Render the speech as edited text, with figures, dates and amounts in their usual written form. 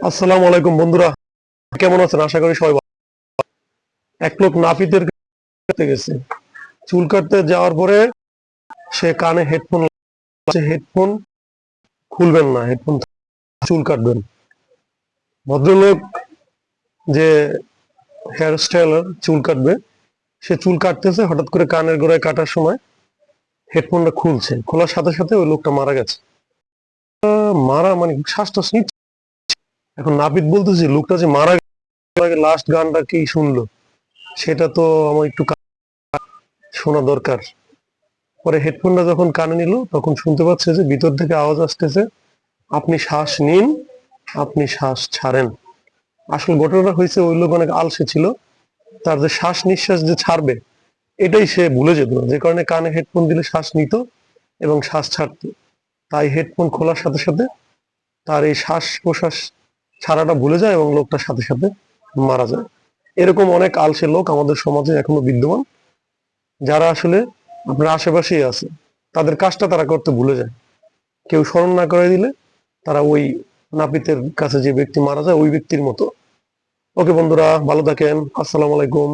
আসসালামু আলাইকুম বন্ধুরা, কেমন আছেন? আশা করি সবাই ভালো। এক লোক নাপিতের কাছে গেছে। চুল কাটতে যাওয়ার পরে সে কানে হেডফোন খুলবেন না, হেডফোন চুল কাটবেন। ভদ্রলোক যে হেয়ার স্টাইলার চুল কাটবে, সে চুল কাটতেছে, হঠাৎ করে কানের গোড়ায় কাটার সময় হেডফোনটা খুলছে, খোলার সাথে সাথে ওই লোকটা মারা গেছে। মারা মানে শ্বাস টাস নিচ্ছে। এখন নাপিত বলতেছে লোকটা যে মারা গেছে, লাস্ট গানটা কি শুনলো সেটা তো আমার একটু শোনা দরকার। পরে হেডফোনটা যখন কানে নিল তখন শুনতে পাচ্ছে যে ভিতর থেকে আওয়াজ আসতেছে, আপনি শ্বাস নিন, আপনি শ্বাস ছাড়েন। আসল ঘটনাটা হয়েছে ওই লোক অনেক আলসে ছিল, তার যে শ্বাস নিঃশ্বাস যে ছাড়বে এটাই সে ভুলে যেত, যে কারণে কানে হেডফোন দিলে শ্বাস নিত এবং শ্বাস ছাড়ত। তাই হেডফোন খোলার সাথে সাথে তার এই শ্বাস প্রশ্বাস ছাড়াটা ভুলে যায় এবং লোকটার সাথে সাথে মারা যায়। এরকম অনেক আলসে লোক আমাদের সমাজে এখনো বিদ্যমান, যারা আসলে আপনার আশেপাশেই আছে, তাদের কাজটা তারা করতে ভুলে যায়। কেউ স্মরণ না করে দিলে তারা ওই নাপিতের কাছে যে ব্যক্তি মারা যায় ওই ব্যক্তির মতো। ওকে বন্ধুরা, ভালো থাকেন। আসসালামু আলাইকুম।